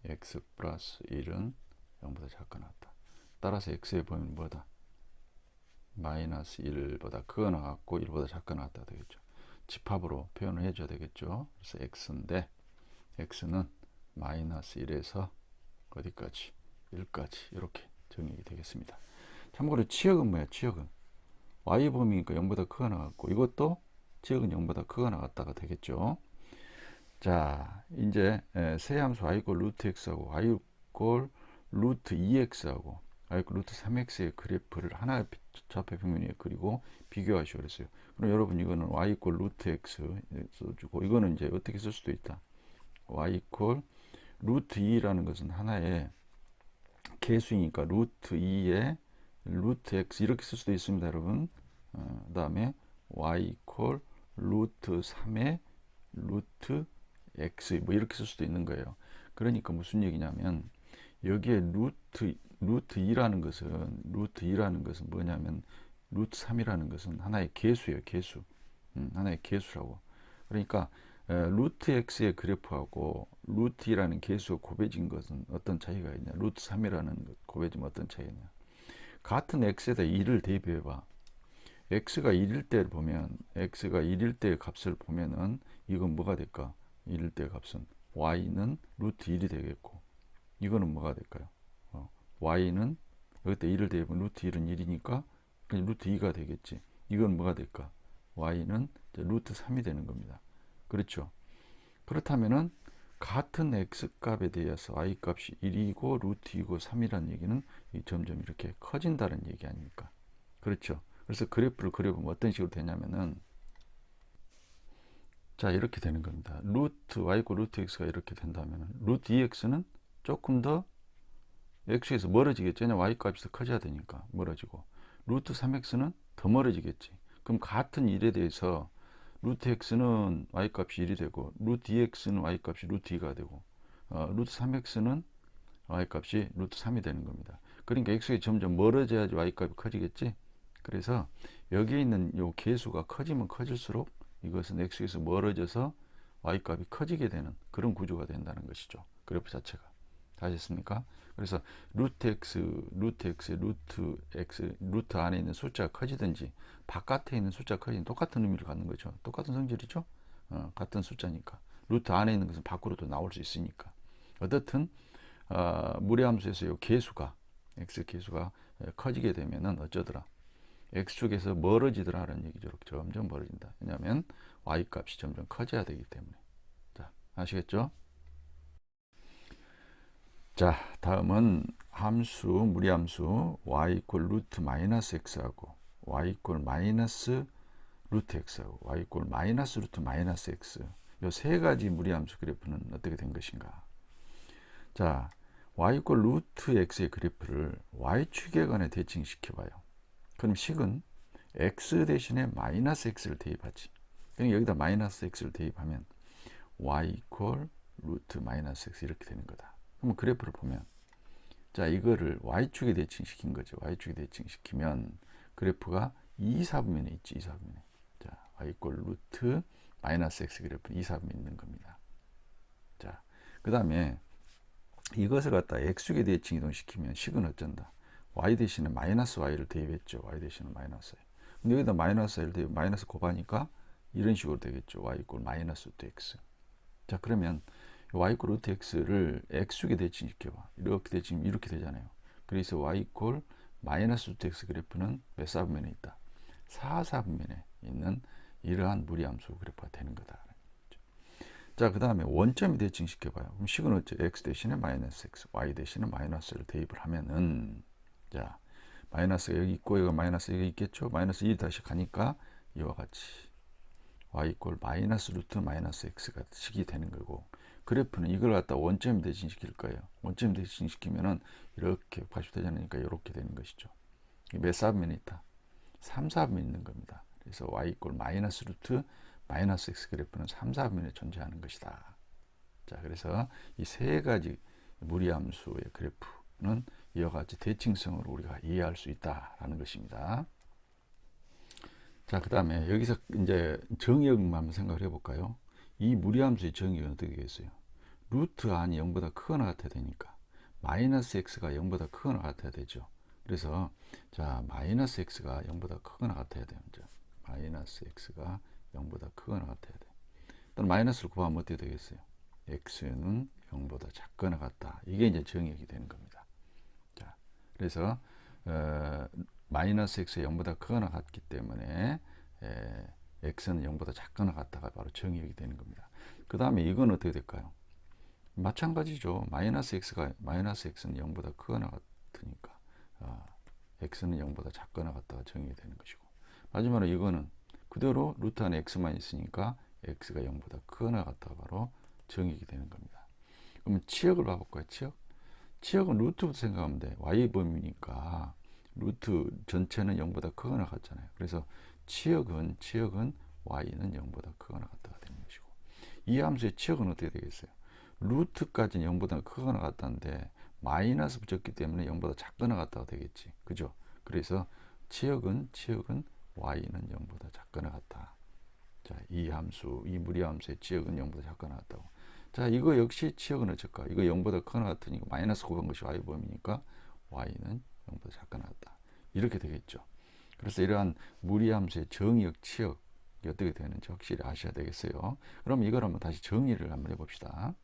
x 플러스 1은 0보다 작거나 같다. 따라서 x의 범위는 뭐다? 마이너스 1보다 크거나 같고 1보다 작거나 같다 되겠죠. 집합으로 표현을 해줘야 되겠죠. 그래서 x인데 x는 마이너스 1에서 어디까지? 1까지 이렇게 정의가 되겠습니다. 참고로 치역은 뭐야? 치역은 y 범위니까 0보다 크거나 같고 이것도 치역은 0보다 크거나 같다가 되겠죠. 자, 이제 세 함수 y = 루트 x하고 y = 루트 2x하고 y = 루트 3x의 그래프를 하나의 좌표 평면 위에 그리고 비교하시오 그랬어요. 그럼 여러분 이거는 y = 루트 x 써주고 이거는 이제 어떻게 쓸 수도 있다. y = 루트 2라는 것은 하나의 개수이니까 루트 2에 루트 x 이렇게 쓸 수도 있습니다, 여러분. 그 다음에 y = 루트 3의 루트 x 뭐 이렇게 쓸 수도 있는 거예요. 그러니까 무슨 얘기냐면 여기에 루트 2라는 것은 뭐냐면 루트 3이라는 것은 하나의 개수예요, 개수. 하나의 개수라고. 그러니까 루트 x의 그래프하고 루트 2라는 개수가 곱해진 것은 어떤 차이가 있냐? 루트 3이라는 곱해지면 어떤 차이가 있냐? 같은 x에다 2를 대비해봐. x가 1일 때를 보면 x가 1일 때의 값을 보면은 이건 뭐가 될까? 1일 때의 값은 y는 루트 1이 되겠고 이거는 뭐가 될까요? y는 여기다 1을 대비하면 루트 1은 1이니까 루트 2가 되겠지. 이건 뭐가 될까? y는 루트 3이 되는 겁니다. 그렇죠? 그렇다면은 같은 x 값에 대해서 y 값이 1이고 루트 2고 3이라는 얘기는 점점 이렇게 커진다는 얘기 아닙니까? 그렇죠? 그래서 그래프를 그려보면 어떤 식으로 되냐면은 자 이렇게 되는 겁니다. 루트 y = 루트 x가 이렇게 된다면 루트 2x는 조금 더 x에서 멀어지겠죠. 왜냐면 y 값이 더 커져야 되니까 멀어지고 루트 3x는 더 멀어지겠지. 그럼 같은 일에 대해서 루트 x는 y 값이 1이 되고 루트 2x는 y 값이 루트 2가 되고 루트 3x는 y 값이 루트 3이 되는 겁니다. 그러니까 x가 점점 멀어져야지 y 값이 커지겠지. 그래서 여기에 있는 요 개수가 커지면 커질수록 이것은 x에서 멀어져서 y값이 커지게 되는 그런 구조가 된다는 것이죠. 그래프 자체가. 다 아셨습니까? 그래서 루트 x, 루트 안에 있는 숫자가 커지든지 바깥에 있는 숫자가 커지든 똑같은 의미를 갖는 거죠. 똑같은 성질이죠. 같은 숫자니까. 루트 안에 있는 것은 밖으로도 나올 수 있으니까. 어떻든 무리함수에서 이 개수가 x 개수가 커지게 되면은 어쩌더라? x축에서 멀어지더라는 얘기죠. 점점 멀어진다. 왜냐하면 y값이 점점 커져야 되기 때문에. 자, 아시겠죠? 자, 다음은 함수, 무리함수 y 이퀄 루트 마이너스 x하고 y 이퀄 마이너스 루트 x하고 y 이퀄 마이너스 루트 마이너스 x 이 세 가지 무리함수 그래프는 어떻게 된 것인가? 자, y 이퀄 루트 x의 그래프를 y축에 관해 대칭시켜 봐요. 그럼 식은 x 대신에 마이너스 x를 대입하지. 그러니까 여기다 마이너스 x를 대입하면 y 이퀄 루트 마이너스 x 이렇게 되는 거다. 그럼 그래프를 보면 자, 이거를 y축에 대칭시킨 거죠. y축에 대칭시키면 그래프가 2사분면에 있지. 2사분면에. 자, y 이퀄 루트 마이너스 x 그래프는 2사분면에 있는 겁니다. 자, 그 다음에 이것을 갖다 x축에 대칭 이동시키면 식은 어쩐다? y 대신에 마이너스 y를 대입했죠. y 대신에 마이너스 y. 근데 여기다 마이너스 y를 대입, 마이너스 곱하니까 이런 식으로 되겠죠. y 이퀄 마이너스 루트 x. 자, 그러면 y 이퀄 루트 x를 x축에 대칭시켜봐. 이렇게 대칭 이렇게 되잖아요. 그래서 y 이퀄 마이너스 루트 x 그래프는 몇 사분면에 있다? 4사분면에 있는 이러한 무리함수 그래프가 되는 거다. 자, 그 다음에 원점에 대칭시켜봐요. 그럼 식은 어째? x 대신에 마이너스 x, y 대신에 마이너스를 대입을 하면은 자, 마이너스가 여기 있고 여기 마이너스 여기 있겠죠? 마이너스 2 다시 가니까 이와 같이 y 이퀄 마이너스 루트 마이너스 x가 식이 되는 거고 그래프는 이걸 갖다 원점에 대칭시킬 거예요. 원점에 대칭시키면은 이렇게 80도잖아니까 이렇게 되는 것이죠. 몇 사분면에 있다? 3사분면에 있는 겁니다. 그래서 y 이퀄 마이너스 루트 마이너스 x 그래프는 3사분면에 존재하는 것이다. 자, 그래서 이 세 가지 무리함수의 그래프는 이와 같이 대칭성으로 우리가 이해할 수 있다라는 것입니다. 자, 그 다음에 여기서 이제 정의역만 한번 생각을 해볼까요? 이 무리함수의 정의역은 어떻게 되겠어요? 루트 안이 0보다 크거나 같아야 되니까 마이너스 x가 0보다 크거나 같아야 되죠. 그래서 자, 마이너스 x가 0보다 크거나 같아야 돼요. 마이너스 x가 0보다 크거나 같아야 돼. 또는 마이너스를 곱하면 어떻게 되겠어요? x는 0보다 작거나 같다. 이게 이제 정의역이 되는 겁니다. 자, 그래서 마이너스 x가 0보다 크거나 같기 때문에 x는 0보다 작거나 같다가 바로 정의역이 되는 겁니다. 그 다음에 이건 어떻게 될까요? 마찬가지죠. 마이너스 x는 0보다 크거나 같으니까 x는 0보다 작거나 같다가 정의가 되는 것이고 마지막으로 이거는 그대로 루트 안에 x만 있으니까 x가 0보다 크거나 같다가 바로 정의가 되는 겁니다. 그러면 치역을 봐볼까요? 치역은 루트부터 생각하면 돼. y 범위니까 루트 전체는 0보다 크거나 같잖아요. 그래서 치역은 y는 0보다 크거나 같다가 되는 것이고 이 함수의 치역은 어떻게 되겠어요? 루트까지는 0보다 크거나 같다는데 마이너스 붙였기 때문에 0보다 작거나 같다가 되겠지. 그죠? 그래서 치역은 y는 0보다 작거나 같다. 자, 이 무리함수의 치역은 0보다 작거나 같다고. 자, 이거 역시 치역은 어쩔까? 이거 0보다 크거나 같으니까 마이너스 곱한 것이 y 범위니까 y는 0보다 작거나 같다. 이렇게 되겠죠. 그래서 이러한 무리함수의 정의역, 치역이 어떻게 되는지 확실히 아셔야 되겠어요. 그럼 이걸 한번 다시 정의를 한번 해봅시다.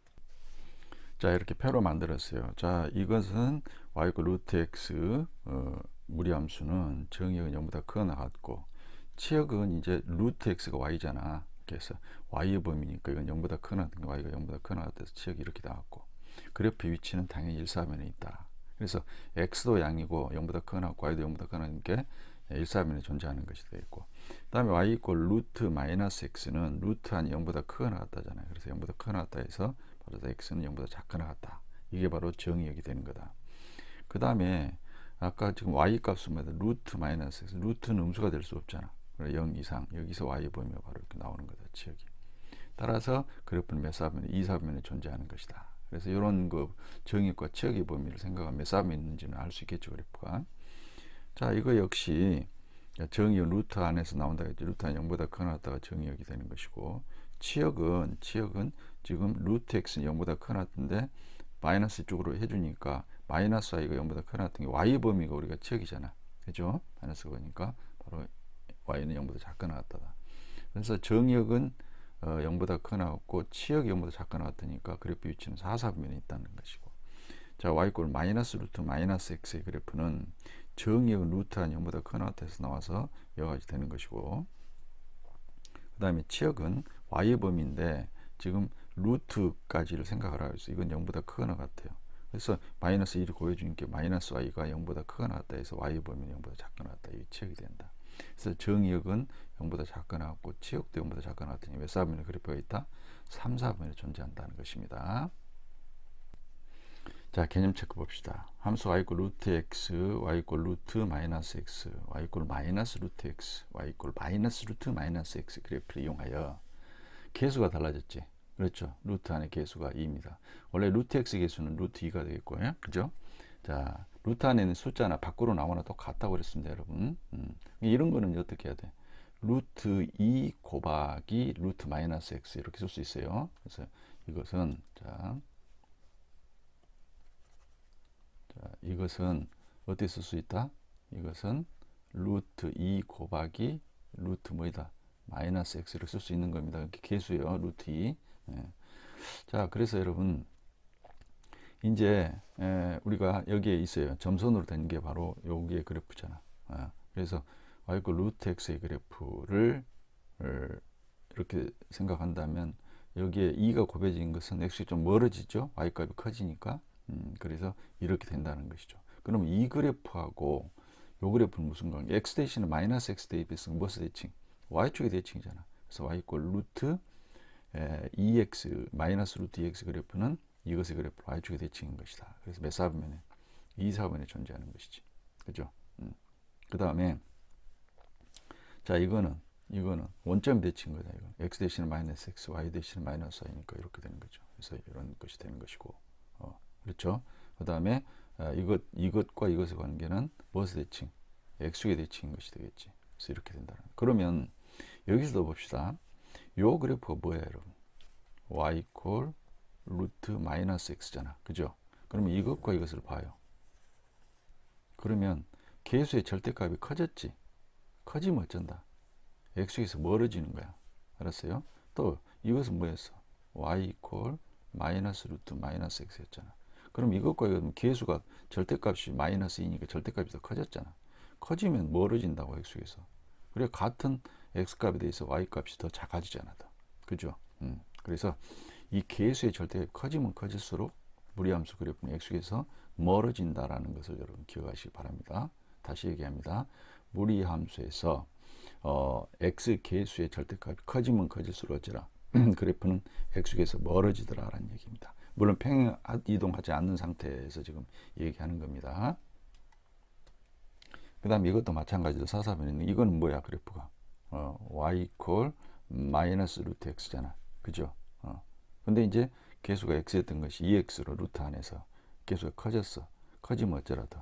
자, 이렇게 표로 만들었어요. 자, 이것은 y 이퀄 루트 x 무리함수는 정의역은 0보다 크거나 같고 치역은 이제 루트 x가 y잖아. 그래서 y의 범위니까 이건 0보다 크거나 같은 y가 0보다 크거나 같아서 치역이 이렇게 나왔고 그래프 위치는 당연히 1사면에 있다. 그래서 x도 양이고 0보다 크거나 같고 y도 0보다 크거나 하니까 1사면에 존재하는 것이 되겠고 그 다음에 y 이퀄 루트 마이너스 x는 루트 한 0보다 크거나 같다잖아요. 그래서 0보다 크거나 같다 해서 바로 x는 0보다 작거나 같다. 이게 바로 정의역이 되는 거다. 그 다음에 아까 지금 y 값은 루트 마이너스 x, 루트는 음수가 될 수 없잖아. 0 이상 여기서 y 범위가 바로 이렇게 나오는 거다. 치역이. 따라서 그래프는 몇 사분면 2사분면에 존재하는 것이다. 그래서 이런 그 정의역과 치역의 범위를 생각하면 몇 사분면에 있는지는 알 수 있겠죠. 그래프가. 자, 이거 역시 정의역 루트 안에서 나온다 했죠. 루트 안 0보다 크거나 같다가 정의역이 되는 것이고, 치역은 지금 루트 x는 0보다 크거나 같은데 마이너스 쪽으로 해주니까 마이너스 y가 0보다 크거나 같은 게 y 범위가 우리가 치역이잖아. 그죠? 마이너스 거니까 바로 y는 0보다 작거나 같다. 그래서 정의역은 0보다 크거나 같고 치역이 0보다 작거나 같으니까 그래프 위치는 4, 4분면에 있다는 것이고, 자 y꼴 마이너스 루트 마이너스 x의 그래프는 정의역은 루트 안 0보다 크거나 같아서 나와서 여기까지 되는 것이고, 그 다음에 치역은 y 범위인데 지금 루트까지를 생각을 하고 있어요. 이건 0보다 크거나 같아요. 그래서 마이너스 1을 고해주니까 마이너스 y가 0보다 크거나 같다 해서 y 범위는 0보다 작거나 같다. 이게 치역이 된다. 그래서 정의역은 0보다 작거나 같고 치역도 0보다 작거나 같으니 몇 사분의 그래프가 있다? 3, 4분면에 존재한다는 것입니다. 자, 개념 체크 봅시다. 함수 y꼴 루트 x, y꼴 루트 마이너스 x, y꼴 마이너스 루트 x, y꼴 마이너스 루트 마이너스 x 그래프를 이용하여 개수가 달라졌지. 그렇죠. 루트 안에 개수가 2입니다. 원래 루트 x 개수는 루트 2가 되겠고요. 그죠? 자, 루트 안에는 숫자나 밖으로 나오나 똑같다고 그랬습니다, 여러분. 이런 거는 어떻게 해야 돼? 루트 2 곱하기 루트 마이너스 x 이렇게 쓸 수 있어요. 그래서 이것은 이것은 어떻게 쓸 수 있다? 이것은 루트 2 곱하기 루트 뭐이다? 마이너스 x를 쓸 수 있는 겁니다. 이렇게 개수요. 루트 2. 예. 자, 그래서 여러분 이제 우리가 여기에 있어요. 점선으로 된 게 바로 여기에 그래프잖아. 그래서 y꼴 루트 x의 그래프를 이렇게 생각한다면 여기에 2가 곱해진 것은 x이 좀 멀어지죠. y값이 커지니까. 그래서 이렇게 된다는 것이죠. 그럼 이 그래프하고 이 그래프는 무슨 관계? x 대신에 마이너스 x 대입해서 무엇의 대칭? y축의 대칭이잖아. 그래서 y꼴 루트 2x 마이너스 루트 2x 그래프는 이것의 그래프 y축의 대칭인 것이다. 그래서 몇 사분면에? 2, 4분면에 존재하는 것이지. 그죠? 그 다음에 자, 이거는 원점 대칭인 거다. 이건 x 대신에 마이너스 x, y 대신에 마이너스 y니까 이렇게 되는 거죠. 그래서 이런 것이 되는 것이고, 그렇죠. 그 다음에 이것과 이것의 관계는 무엇의 대칭? x축의 대칭인 것이 되겠지. 그래서 이렇게 된다는 거예요. 그러면 여기서도 봅시다. 요 그래프가 뭐예요, 여러분? y 이퀄 루트 마이너스 x잖아. 그죠? 그러면 이것과 이것을 봐요. 그러면 계수의 절대값이 커졌지. 커지면 어쩐다? x에서 멀어지는 거야. 알았어요? 또 이것은 뭐였어? y 이퀄 마이너스 루트 마이너스 x였잖아. 그럼 이것과 이것은 계수가 절대값이 마이너스 2니까 절대값이 더 커졌잖아. 커지면 멀어진다고 x에서. 그래 같은 x값에 대해서 y값이 더 작아지잖아. 더. 그죠? 그래서 이 계수의 절대값이 커지면 커질수록 무리함수 그래프는 x에서 멀어진다라는 것을 여러분 기억하시기 바랍니다. 다시 얘기합니다. 무리함수에서 x 계수의 절대값이 커지면 커질수록 어쩌라? 그래프는 x축에서 멀어지더라라는 얘기입니다. 물론 평행 이동하지 않는 상태에서 지금 얘기하는 겁니다. 그 다음에 이것도 마찬가지로 사사변에는 이거는 뭐야 그래프가? y 이퀄 마이너스 루트 x잖아. 그죠? 근데 이제 계수가 x였던 것이 2x로 루트 안에서 계수가 커졌어. 커지면 어쩌라도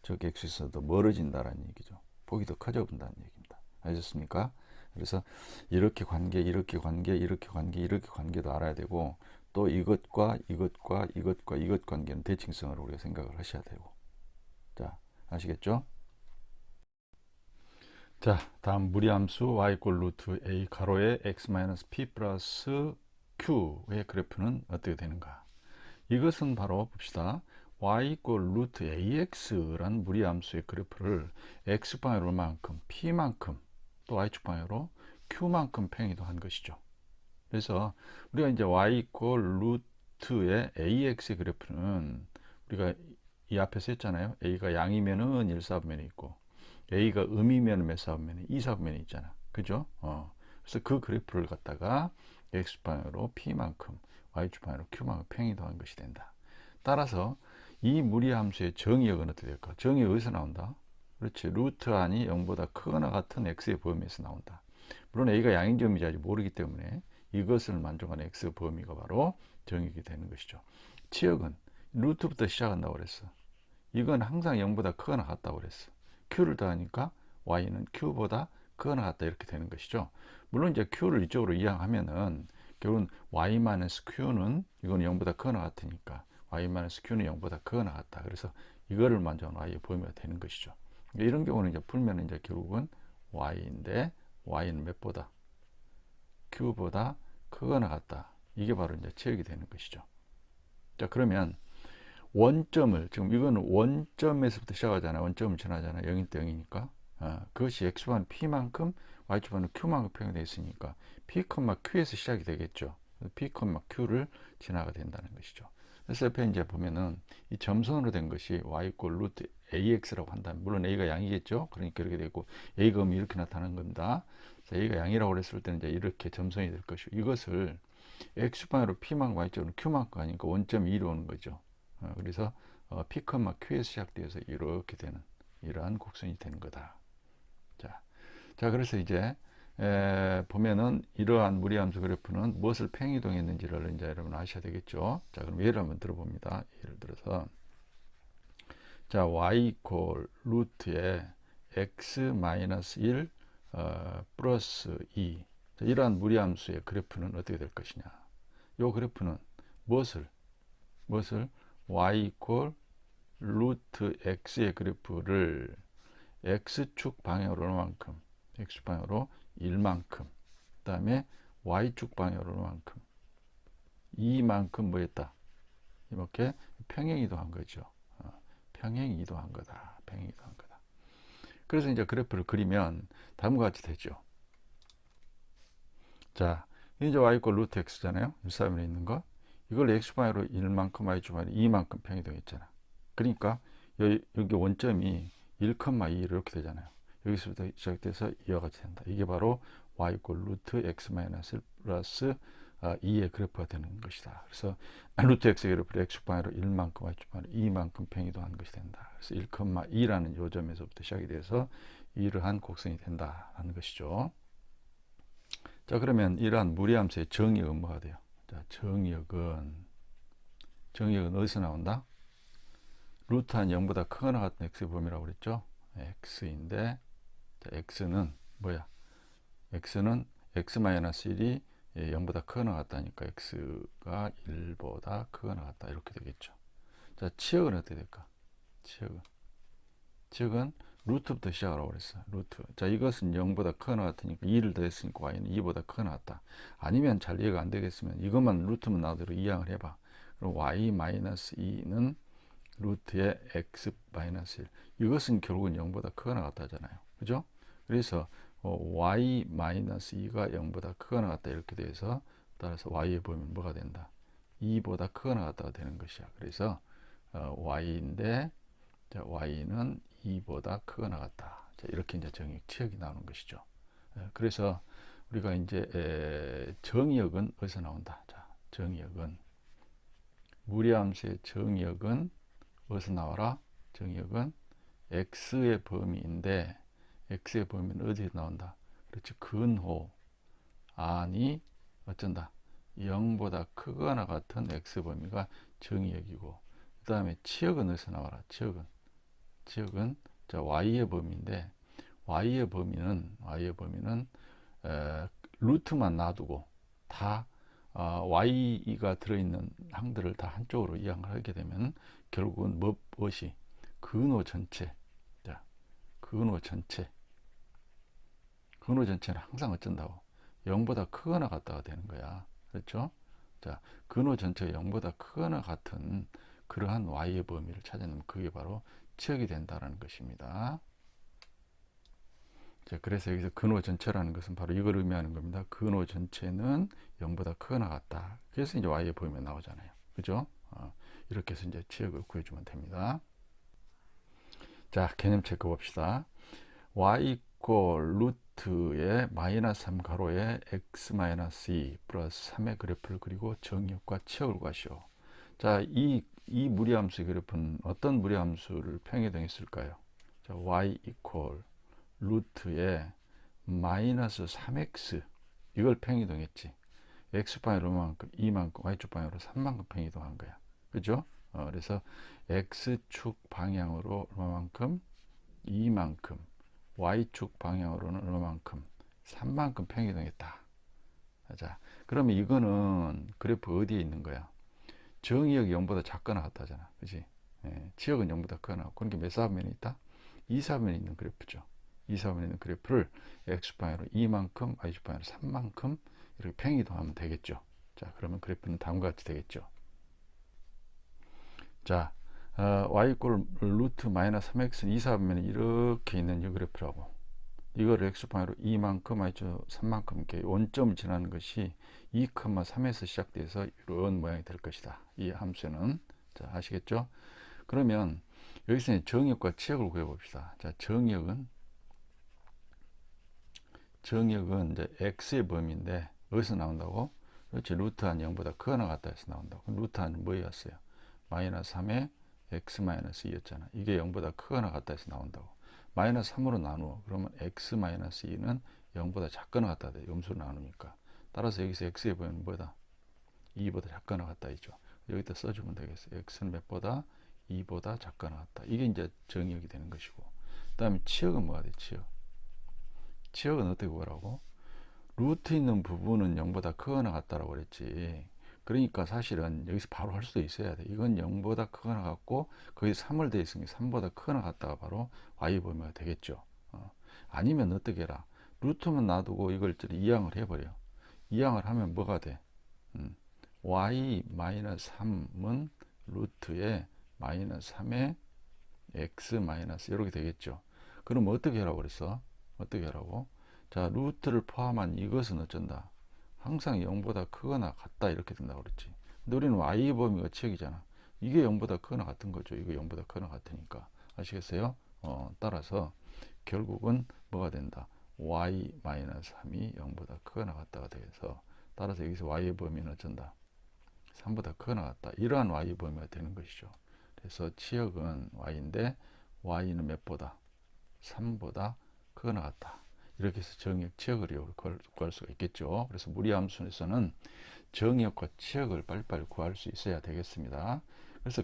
저기 x에서도 멀어진다라는 얘기죠. 폭이 더 커져 본다는 얘기입니다. 아셨습니까? 그래서 이렇게 관계, 이렇게 관계, 이렇게 관계, 이렇게 관계도 알아야 되고 또 이것과 이것과 이것과 이것 관계는 대칭성으로 우리가 생각을 하셔야 되고. 자, 아시겠죠? 자, 다음 무리함수 y 꼴 루트 a 가로에 x 마이너스 p 플러스 q의 그래프는 어떻게 되는가? 이것은 바로 봅시다. y 꼴 루트 ax란 무리함수의 그래프를 x방향으로 얼마만큼, p만큼 또 y축 방향으로 q만큼 평이동한 것이죠. 그래서 우리가 이제 y 꼴 루트의 ax의 그래프는 우리가 이 앞에서 했잖아요. a가 양이면은 1사분면에 있고 a가 음이면 몇 사분면에 2사분면에 있잖아. 그죠? 그래서 그 그래프를 갖다가 x방향으로 p만큼 y축 방향으로 q만큼 평이동한 것이 된다. 따라서 이 무리함수의 정의역은 어떻게 될까? 정의역 어디서 나온다? 그렇지. 루트 안이 0보다 크거나 같은 x의 범위에서 나온다. 물론 a가 양인점인지 아직 모르기 때문에 이것을 만족하는 x 범위가 바로 정의역이 되는 것이죠. 치역은 루트부터 시작한다고 그랬어. 이건 항상 0보다 크거나 같다고 그랬어. q를 더하니까 y는 q보다 크거나 같다 이렇게 되는 것이죠. 물론 이제 q를 이쪽으로 이항하면은 결국은 y-q는 이거는 0보다 크거나 같으니까 y-q는 0보다 크거나 같다. 그래서 이거를 만족한 y의 범위가 되는 것이죠. 이런 경우는 이제 풀면 이제 결국은 y인데 y는 몇보다 q보다 크거나 같다. 이게 바로 이제 체역이 되는 것이죠. 자, 그러면 원점을 지금 이거는 원점에서부터 시작하잖아요. 원점을 지나잖아요. 0일 때 0이니까 그것이 x반 p만큼 y축반은 q만큼 표현되어 있으니까 p, q에서 시작이 되겠죠. p, q를 지나가 된다는 것이죠. 그래서 옆에 이제 보면은 이 점선으로 된 것이 y 꼴 루트 ax라고 한다면, 물론 a가 양이겠죠. 그러니까 이렇게 되고 a가 이렇게 나타나는 겁니다. a가 양이라고 그랬을 때는 이제 이렇게 점선이 될 것이고, 이것을 x방으로 p만큼 y축으로 q만큼 가니까 원점이 이루어오는 거죠. 그래서 p, q에서 시작되어서 이렇게 되는 이러한 곡선이 되는 거다. 자, 그래서 이제 보면은 이러한 무리함수 그래프는 무엇을 팽이동했는지를 이제 여러분 아셔야 되겠죠. 자, 그럼 예를 한번 들어봅니다. 예를 들어서 자, y 루트에 x-1 플러스 2. 자, 이러한 무리함수의 그래프는 어떻게 될 것이냐. 이 그래프는 무엇을 y 루트 x의 그래프를 x축 방향으로 얼마만큼, x축 방향으로 1만큼, 그 다음에 y축 방향으로 얼마만큼, 2만큼 뭐 했다, 이렇게 평행 이동한 거죠. 평행 이동한 거다. 평행 이동한 거다. 그래서 이제 그래프를 그리면 다음과 같이 되죠. 자, 이제 y 루트 x잖아요. 일사분면에 있는 거. 이걸 x 방향으로 1만큼, y축 방향으로 2만큼 평행 이동했잖아. 그러니까 여기 원점이 1,2 이렇게 되잖아요. 여기서부터 시작돼서 이와 같이 된다. 이게 바로 y 루트 x-1 플러스 2의 그래프가 되는 것이다. 그래서 루트 x의 그래프를 x축 방향으로 1만큼, y축 방향으로 2만큼 평이동하는 것이 된다. 그래서 1,2라는 요점에서부터 시작이 돼서 이러한 곡선이 된다는 것이죠. 자, 그러면 이러한 무리함수의 정의역은 뭐가 돼요? 자, 정의역은 어디서 나온다? 루트 한 0보다 크거나 같은 x의 범위라고 그랬죠. x인데, 자, x는 뭐야? x는 x-1이 0보다 크거나 같다니까 x가 1보다 크거나 같다 이렇게 되겠죠. 자, 치역은 어떻게 될까? 치역은 루트부터 시작하라고 그랬어. 루트. 자, 이것은 0보다 크거나 같으니까 2를 더했으니까 y는 2보다 크거나 같다. 아니면 잘 이해가 안 되겠으면 이것만 루트만 나오도록 이항을 해봐. 그럼 y-2는 루트의 x-1. 이것은 결국은 0보다 크거나 같다잖아요. 그죠? 그래서 y-2가 0보다 크거나 같다 이렇게 돼서, 따라서 y의 범위는 뭐가 된다? 2보다 크거나 같다가 되는 것이야. 그래서 y인데, 자, y는 2보다 크거나 같다. 자, 이렇게 이제 정의역 치역이 나오는 것이죠. 그래서 우리가 이제 정의역은 어디서 나온다? 자, 정의역은 무리함수의 정의역은 어디서 나와라? 정의역은 x의 범위인데, x의 범위는 어디에 나온다? 그렇지, 근호 안이 어쩐다? 0보다 크거나 같은 x 범위가 정의역이고, 그 다음에 치역은 어디서 나와라? 치역은 자, y의 범위인데, y의 범위는 루트만 놔두고 다 y가 들어있는 항들을 다 한쪽으로 이항을 하게 되면 결국은 무엇이 근호 전체, 자, 근호 전체는 항상 어쩐다고? 0보다 크거나 같다가 되는 거야. 그렇죠? 자, 근호 전체가 0보다 크거나 같은 그러한 y의 범위를 찾아내면 그게 바로 치역이 된다는 것입니다. 자, 그래서 여기서 근호 전체라는 것은 바로 이걸 의미하는 겁니다. 근호 전체는 0보다 크거나 같다. 그래서 이제 y의 범위가 나오잖아요. 그죠? 이렇게 해서 이제 치역을 구해주면 됩니다. 자, 개념 체크 봅시다. y 루트의 마이너스 3 가로에 x-2 플러스 3의 그래프를 그리고 정의역과 치역을 구하시오. 자, 이 무리함수의 그래프는 어떤 무리함수를 평행이동했을까요? 자, y 루트에 마이너스 3x 이걸 평행이동했지. x방향으로 얼마만큼? 2만큼, y축 방향으로 3만큼 평행이동한 거야. 그죠? 그래서 x축 방향으로 얼마만큼? 2만큼, y축 방향으로는 얼마만큼? 3만큼 평이동했다. 자, 그러면 이거는 그래프 어디에 있는 거야? 정의역이 0보다 작거나 같다잖아. 그지? 예, 치역은 0보다 크거나 같고. 그러니까 몇 사분면이 있다? 2사분면이 있는 그래프죠. 2사분면에 있는 그래프를 x방향으로 2만큼, y축 방향으로 3만큼 이렇게 평이동하면 되겠죠. 자, 그러면 그래프는 다음과 같이 되겠죠. 자, y 이꼴 루트 마이너스 3x는 2사분면이 이렇게 있는 이 그래프라고. 이거를 x방향으로 2만큼, y축 3만큼 이렇게 원점을 지나는 것이 2,3에서 시작돼서 이런 모양이 될 것이다. 이 함수는. 자, 아시겠죠? 그러면 여기서 정역과 치역을 구해봅시다. 자, 정역은 이제 x의 범위인데 어디서 나온다고? 그렇지, 루트 한 0보다 크거나 같다 해서 나온다고. 루트 한 뭐였어요? 마이너스 3에 x 마이너스 2였잖아. 이게 0보다 크거나 같다 해서 나온다고. 마이너스 3으로 나누어. 그러면 x 마이너스 2는 0보다 작거나 같다 돼. 음수로 나누니까. 따라서 여기서 x의 범위는 뭐다? 2보다 작거나 같다 있죠. 여기다 써주면 되겠어요. x는 몇보다? 2보다 작거나 같다. 이게 이제 정역이 되는 것이고. 그 다음에 치역은 뭐가 돼? 치역은 어떻게 구하라고? 루트 있는 부분은 0보다 크거나 같다라고 그랬지. 그러니까 사실은 여기서 바로 할 수도 있어야 돼. 이건 0보다 크거나 같고 거기 3을 대 있으니 3보다 크거나 같다가 바로 y 범위가 되겠죠. 아니면 어떻게 해라? 루트만 놔두고 이걸 이항을 해버려. 이항을 하면 뭐가 돼? y-3은 루트에 마이너스 3에 x 마이너스 이렇게 되겠죠. 그럼 어떻게 하라고 그랬어? 어떻게 하라고? 자, 루트를 포함한 이것은 어쩐다? 항상 0보다 크거나 같다 이렇게 된다고 그랬지. 근데 우리는 y 범위가 치역이잖아. 이게 0보다 크거나 같은 거죠. 이거 0보다 크거나 같으니까. 아시겠어요? 따라서 결국은 뭐가 된다? y-3이 0보다 크거나 같다가 돼서 따라서 여기서 y 범위는 어쩐다? 3보다 크거나 같다. 이러한 y 범위가 되는 것이죠. 그래서 치역은 y인데 y는 몇보다? 3보다 크거나 같다. 이렇게 해서 정역, 치역을 구할 수가 있겠죠. 그래서 무리함수에서는 정역과 치역을 빨리빨리 구할 수 있어야 되겠습니다. 그래서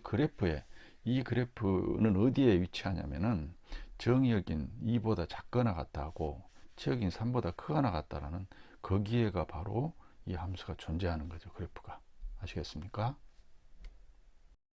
이 그래프는 어디에 위치하냐면은 정역인 2보다 작거나 같다고 치역인 3보다 크거나 같다라는 거기에가 바로 이 함수가 존재하는 거죠. 그래프가. 아시겠습니까?